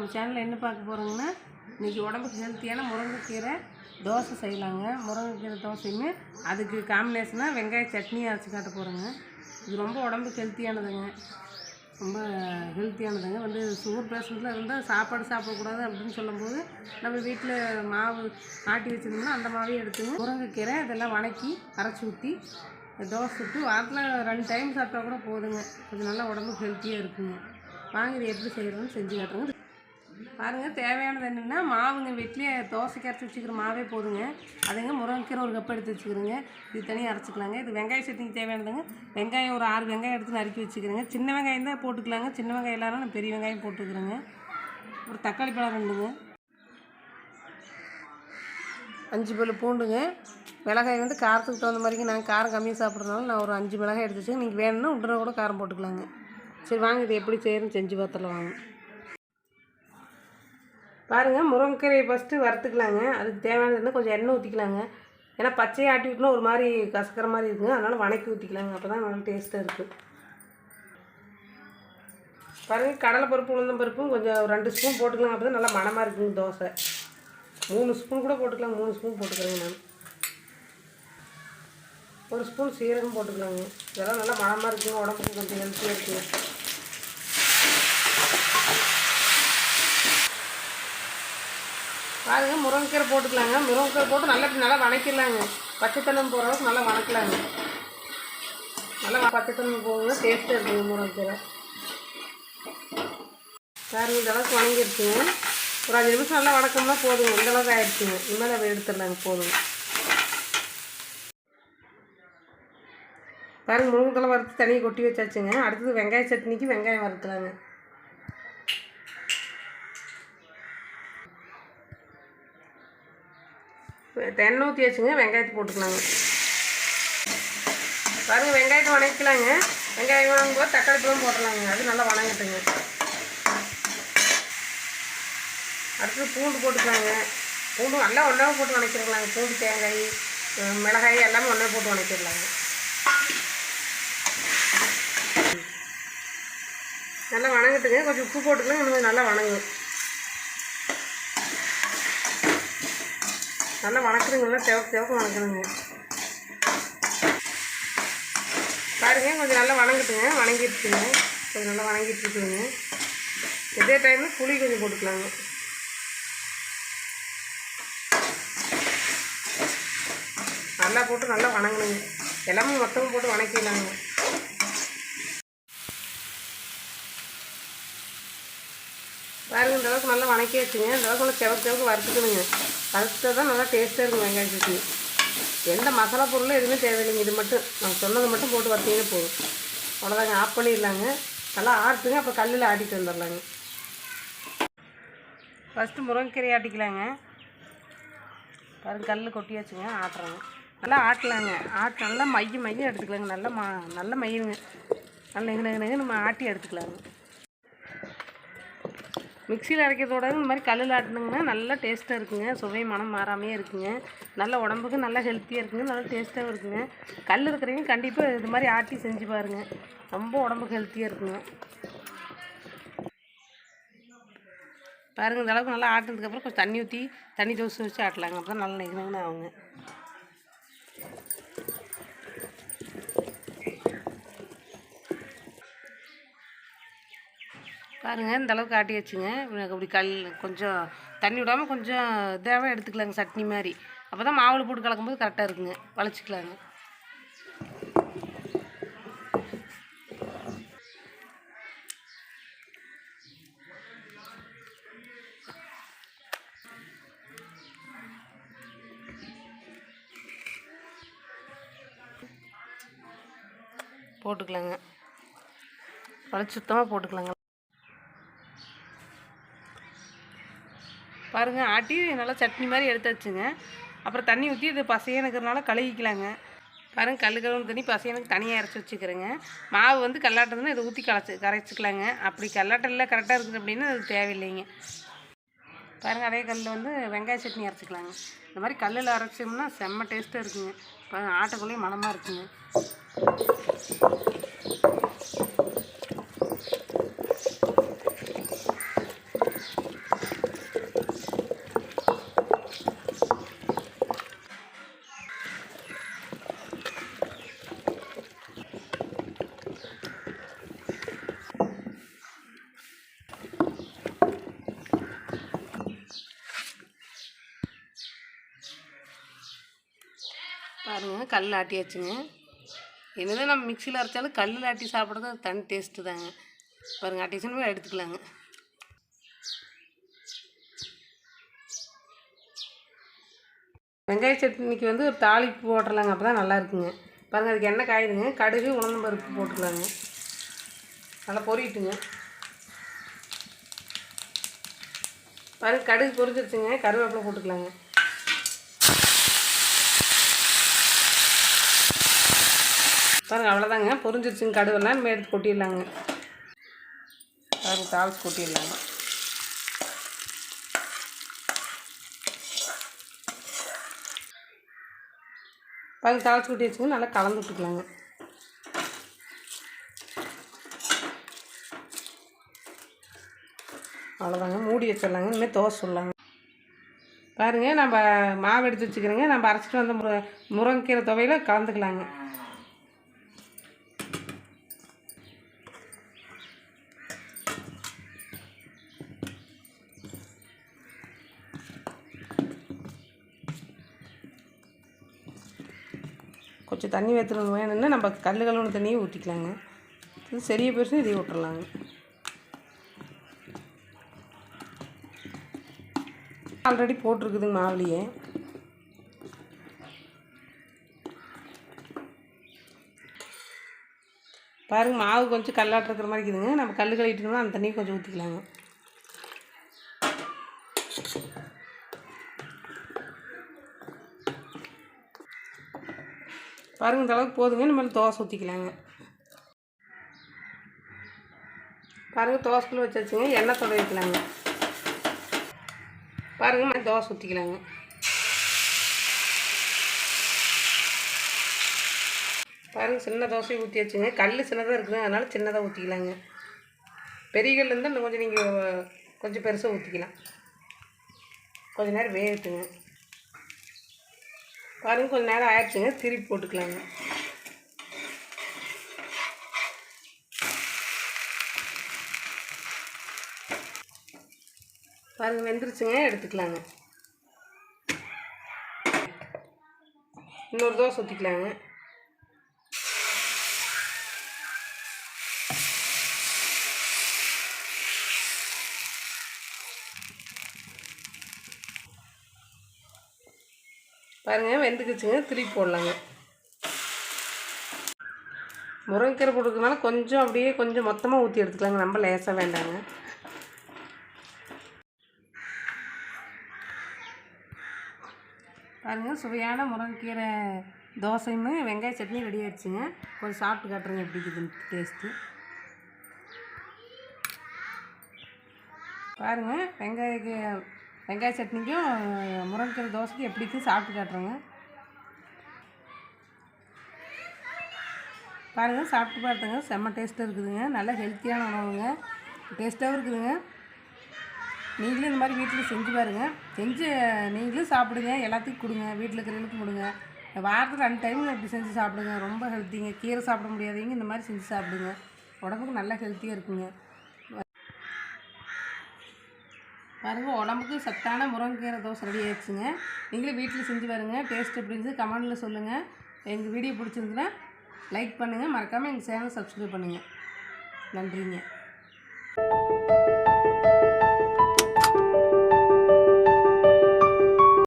நம்ம சேனலில் என்ன பார்க்க போகிறோங்கன்னா, இன்றைக்கி உடம்புக்கு ஹெல்த்தியான முருங்கைக்கீரை தோசை செய்யலாங்க. முருங்கைக்கீரை தோசையுமே அதுக்கு காம்பினேஷனாக வெங்காய சட்னி அரைச்சி காட்ட போகிறோங்க. இது ரொம்ப உடம்புக்கு ஹெல்த்தியானதுங்க, ரொம்ப ஹெல்த்தியானதுங்க. வந்து சுகர் பேஷண்ட்டில் இருந்தால் சாப்பாடு சாப்பிடக்கூடாது அப்படின்னு சொல்லும்போது நம்ம வீட்டில் மாவு ஆட்டி வச்சுருந்தோம்னா அந்த மாவே எடுத்துங்க. முருங்கைக்கீரை இதெல்லாம் வணக்கி அரைச்சி ஊற்றி தோசை சுட்டு வாரத்தில் 2 டைம் சாப்பிட்டா கூட போதுங்க. கொஞ்சம் நல்லா உடம்புக்கு ஹெல்த்தியாக இருக்குங்க. வாங்க இது எப்படி செய்கிறோன்னு செஞ்சு காட்டுறோங்க. பாருங்கள், தேவையானது என்னென்னா மாவுங்க வீட்லேயே தோசைக்கு அரைச்சி வச்சுக்கிற மாவே போதுங்க. அதுங்க முருங்கைக்கீரை ஒரு கப் எடுத்து வச்சுக்கிறேங்க. இது தனியாக அரைச்சிக்கலாங்க. இது வெங்காய சட்னிக்கு தேவையானதுங்க. வெங்காயம் ஒரு 6 வெங்காயம் எடுத்து நறுக்கி வச்சுக்கிறேங்க. சின்ன வெங்காயம் தான் போட்டுக்கலாங்க. சின்ன வெங்காயம் இல்லாமல் நான் பெரிய வெங்காயம் போட்டுக்கிறேங்க. ஒரு தக்காளி பழம் 2ங்க, 5 பல் பூண்டுங்க. மிளகாய் வந்து காரத்துக்கு தகுந்த மாதிரிங்க. நாங்கள் காரம் கம்மியாக சாப்பிட்றதுனால நான் ஒரு 5 மிளகாய் எடுத்து வச்சுங்க. நீங்கள் வேணும்னா உடனே கூட காரம் போட்டுக்கலாங்க. சரி வாங்க இது எப்படி செய்யணும்னு செஞ்சு பார்த்துலாம் வாங்க. பாருங்கள், முருங்கைக்கீரையை ஃபஸ்ட்டு வறுத்துக்கலாங்க. அதுக்கு தேவையானது இருந்தால் கொஞ்சம் எண்ணெய் ஊற்றிக்கலாங்க. ஏன்னா பச்சையை ஆட்டி விட்டுனா ஒரு மாதிரி கசக்கிற மாதிரி இருக்குங்க. அதனால் வணக்கி ஊற்றிக்கலாங்க. அப்போ தான் நல்லா டேஸ்ட்டாக இருக்குது. பாருங்கள், கடலைப்பருப்பு உளுந்தம்பருப்பும் கொஞ்சம் 2 ஸ்பூன் போட்டுக்கலாம். அப்போ தான் நல்லா மணமாக இருக்குங்க தோசை. 3 ஸ்பூன் கூட போட்டுக்கலாம். 3 ஸ்பூன் போட்டுக்கிறேங்க நான். 1 ஸ்பூன் சீரகம் போட்டுக்கலாங்க. இதெல்லாம் நல்லா மணமாக இருக்குங்க, உடம்புக்கு கொஞ்சம் ஹெல்த்தியாக இருக்குங்க. பாருங்கள், முருங்கைக்கீரை போட்டுக்கலாங்க. முருங்கைக்கீரை போட்டு நல்லா வணக்கிடலாங்க. பச்சைத்தன்மை போகிற அளவுக்கு நல்லா வணக்கலாங்க. நல்லா பச்சைத்தன்மை போகுங்க, டேஸ்ட்டாக இருக்குங்க முருங்கைக்கீரை. பாருங்கள், இந்த அளவுக்கு வணங்கிடுச்சுங்க. ஒரு 5 நிமிஷம் நல்லா வணக்கம்னா போதுங்க. இந்த அளவுக்கு ஆகிடுச்சுங்க. இனிமேல் அதை எடுத்துடலாங்க, போதுங்க. பாருங்கள், முருங்கைத்தலை வறுத்து தனியாக கொட்டி வச்சாச்சுங்க. அடுத்தது வெங்காய சட்னிக்கு வெங்காயம் வறுத்துலாங்க. எண்ணெய் ஊற்றி வச்சுங்க, வெங்காயத்தை போட்டுக்கலாங்க. பாருங்கள், வெங்காயத்தை வணக்கலாங்க. வெங்காயம் வாங்கும்போது தக்காளி பழம் போட்டுடலாங்க. அது நல்லா வணங்கட்டுங்க. அடுத்தது பூண்டு போட்டுக்கலாங்க. பூண்டு நல்லா ஒன்றாவும் போட்டு வணக்கிடலாங்க. பூண்டு, தேங்காய், மிளகாய் எல்லாமே ஒன்றா போட்டு வணக்கிடலாங்க. நல்லா வணங்கட்டுங்க. கொஞ்சம் உப்பு போட்டுக்கலாம். இன்னும் நல்லா வணங்கும். நல்லா வணக்குறதுங்க. நல்லா செவக்கு வணக்கணுங்க. பாருங்கள், கொஞ்சம் நல்லா வணங்கட்டுங்க. வணங்கிடுச்சுங்க. கொஞ்சம் நல்லா வணங்கிட்டு இருக்குதுங்க. இதே டைமில் புளி கொஞ்சம் போட்டுக்கலாங்க. நல்லா போட்டு நல்லா வணங்கணுங்க. எல்லாமே மொத்தமாக போட்டு வணக்கிடலாங்க. பாருங்கள், இந்த அளவுக்கு நல்லா வணக்கி வச்சுங்க. இந்த அளவுக்கு நல்லா செவக்கு வறுத்துக்கணுங்க. வறுத்தா தான் நல்லா டேஸ்ட்டாக இருக்கும் வெங்காய சட்னி. எந்த மசாலா பொருளும் எதுவுமே தேவையில்லைங்க. இது மட்டும் நான் சொன்னதை மட்டும் போட்டு வறுத்தீங்கன்னா போதும். அவ்வளோதாங்க, ஆஃப் பண்ணிடலாங்க. நல்லா ஆட்டுங்க. அப்புறம் கல்லில் ஆட்டிட்டு வந்துடலாங்க. ஃபஸ்ட்டு முருங்கைக்கீரை ஆட்டிக்கலாங்க. பாருங்கள், கல் கொட்டி வச்சுங்க. ஆட்டுறாங்க. நல்லா ஆட்டலாங்க. நல்லா மையம் எடுத்துக்கலாங்க. நல்லா மையுங்க. நல்லா நெகு நம்ம ஆட்டி எடுத்துக்கலாங்க. மிக்சியில் அரைக்கிறதோட இந்த மாதிரி கல்லில் ஆட்டினங்கன்னா நல்லா டேஸ்ட்டாக இருக்குங்க. சுவை மனம் மாறாமையே இருக்குங்க. நல்ல உடம்புக்கு நல்லா ஹெல்த்தியாக இருக்குங்க. நல்லா டேஸ்ட்டாகவும் இருக்குங்க. கல் இருக்கிறவங்க கண்டிப்பாக இது மாதிரி ஆட்டி செஞ்சு பாருங்கள். ரொம்ப உடம்புக்கு ஹெல்த்தியாக இருக்குங்க. பாருங்கள், இந்த அளவுக்கு நல்லா ஆட்டினதுக்கப்புறம் கொஞ்சம் தண்ணி ஊற்றி தண்ணி தோசை வச்சு ஆட்டலாங்க. அப்போ தான் நல்லா நெகுன்னு ஆகுங்க. பாருங்கள், இந்த அளவுக்கு ஆட்டி வச்சுங்க. அப்படி கொஞ்சம் தண்ணி விடாமல் கொஞ்சம் இதாகவே எடுத்துக்கலாங்க, சட்னி மாதிரி. அப்போ தான் மாவில் போட்டு கலக்கும்போது கரெக்டாக இருக்குங்க. வளைச்சிக்கலாங்க. போட்டுக்கலாங்க. வளைச்சி சுத்தமாக போட்டுக்கலாங்க. பாருங்கள், ஆட்டி நல்லா சட்னி மாதிரி எடுத்து வச்சுங்க. அப்புறம் தண்ணி ஊற்றி இது பசையனுக்கிறனால கழுவிக்கலாங்க. பாருங்கள், கழுவுன தண்ணி பசையனுக்கு தனியாக இறச்சி வச்சுக்கிறேங்க. மாவு வந்து கல்லாட்டதுன்னா இதை ஊற்றி கரைச்சிக்கலாங்க. அப்படி கல்லாட்டம் இல்லை கரெக்டாக இருக்குது அப்படின்னா அது தேவையில்லைங்க. பாருங்கள், அதே கல்லில் வந்து வெங்காய சட்னி அரைச்சிக்கலாங்க. இந்த மாதிரி கல்லில் அரைச்சோம்னா செம்ம டேஸ்ட்டாக இருக்குங்க. பாருங்கள், ஆட்டக்குள்ளேயும் மணமாக இருக்குங்க. பாருங்கள் கல் ஆட்டியாச்சுங்க. என்னதான் நம்ம மிக்சியில் அரைச்சாலும் கல்லில் ஆட்டி சாப்பிட்றது அது தனி டேஸ்ட்டு தாங்க. பாருங்கள் ஆட்டிச்சுன்னு போய் எடுத்துக்கலாங்க. வெங்காய சட்னிக்கு வந்து ஒரு தாளிப்பு போட்டுடலாங்க, அப்போ தான் நல்லா இருக்குங்க. பாருங்கள் அதுக்கு எண்ணெய் காயுதுங்க. கடுகு உளுந்தம் பருப்பு போட்டுக்கலாங்க. நல்லா பொரிட்டுங்க. பாருங்கள் கடுகு பொரிஞ்சிருச்சுங்க. கருவேப்பிலை போட்டுக்கலாங்க. பாருங்கள் அவ்வளோதாங்க, பொரிஞ்சிருச்சுங்க. கடுவெல்லாம் நம்ம எடுத்து கொட்டிடலாங்க. பாருங்கள் தாளிச்சு கொட்டிடலாங்க. பாருங்கள் தாளிச்சு கொட்டி வச்சுங்க. நல்லா கலந்து விட்டுக்கலாங்க. அவ்வளோதாங்க, மூடி வச்சிடலாங்க. இனிமேல் தோசை சொல்லலாங்க. பாருங்கள் நம்ம மாவு எடுத்து வச்சுக்கிறோங்க. நம்ம அரைச்சிட்டு வந்த முருங்கைக்கீரை துவையில் கலந்துக்கலாங்க. கொஞ்சம் தண்ணி ஊற்றணும். வேணும்னா நம்ம கல் கழுவுன தண்ணியை ஊற்றிக்கலாங்க. இது சரியாக போயிடுச்சுன்னா இதையும் விட்டுறலாங்க. ஆல்ரெடி போட்டிருக்குதுங்க மாவுலையே. பாருங்கள் மாவு கொஞ்சம் கல்லாட்ட இருக்கிற மாதிரி இருக்குதுங்க. நம்ம கல் கழுவிட்டோம்னா அந்த தண்ணியை கொஞ்சம் ஊற்றிக்கலாங்க. பாருங்கள் இந்த அளவுக்கு போதுங்க. நம்ம தோசை ஊற்றிக்கலாங்க. பாருங்கள் தோசைக்குள்ளே வச்சாச்சுங்க. எண்ணெய் தொட வைக்கலாங்க. பாருங்கள் தோசை ஊற்றிக்கலாங்க. பாருங்கள் சின்ன தோசையை ஊற்றி வச்சுங்க. கல் சின்னதாக இருக்குதுங்க, அதனால் சின்னதாக ஊற்றிக்கலாங்க. பெரிய கல் இருந்தால் இன்னும் கொஞ்சம் நீங்கள் கொஞ்சம் பெருசாக ஊற்றிக்கலாம். கொஞ்சம் நேரம் வேகட்டுங்க. பாருங்கள் கொஞ்சம் நேரம் ஆயிடுச்சுங்க. திருப்பி போட்டுக்கலாங்க. பாருங்கள் வெந்துருச்சுங்க, எடுத்துக்கலாங்க. இன்னொரு தோசை ஊற்றிக்கலாங்க. பாருங்கள் வெந்துக்குச்சுங்க, திருப்பி போடலாங்க. முருங்கைக்கீரை போட்டுக்கிறதுனால கொஞ்சம் அப்படியே கொஞ்சம் மொத்தமாக ஊற்றி எடுத்துக்கலாங்க. ரொம்ப லேசாக வேண்டாங்க. பாருங்கள் சுவையான முருங்கைக்கீரை தோசையும் வெங்காய சட்னி ரெடி ஆகிடுச்சுங்க. கொஞ்சம் சாப்பிட்டு காட்டுறேங்க எப்படி இருக்குதுன்னு டேஸ்ட்டு. பாருங்கள் வெங்காய சட்னிக்கும் முருங்கைக்கீரை தோசைக்கும் எப்படி இருக்குது சாப்பிட்டு காட்டுறேங்க. பாருங்கள் சாப்பிட்டு பார்த்துங்க. செம்ம டேஸ்ட்டாக இருக்குதுங்க. நல்ல ஹெல்த்தியான உணவுங்க. டேஸ்ட்டாகவும் இருக்குதுங்க. நீங்களும் இந்த மாதிரி வீட்டில் செஞ்சு பாருங்கள். செஞ்சு நீங்களும் சாப்பிடுங்க. எல்லாத்துக்கும் கொடுங்க. வீட்டில் இருக்கிறவங்களுக்கும் கொடுங்க. வாரத்துக்கு 2 டைம் இப்படி செஞ்சு சாப்பிடுங்க. ரொம்ப ஹெல்த்திங்க. கீரை சாப்பிட முடியாதவங்க இந்த மாதிரி செஞ்சு சாப்பிடுங்க. உடம்புக்கு நல்லா ஹெல்த்தியாக இருக்குங்க. பாருங்கள் உடம்புக்கு சத்தான முருங்கைக்கீரை தோசை ரெடி ஆகிடுச்சுங்க. நீங்களும் வீட்டில் செஞ்சு பாருங்கள். டேஸ்ட் எப்படி இருந்துச்சு கமெண்டில் சொல்லுங்கள். எங்கள் வீடியோ பிடிச்சிருந்துன்னா லைக் பண்ணுங்கள். மறக்காமல் எங்கள் சேனல் சப்ஸ்கிரைப் பண்ணுங்கள். நன்றிங்க.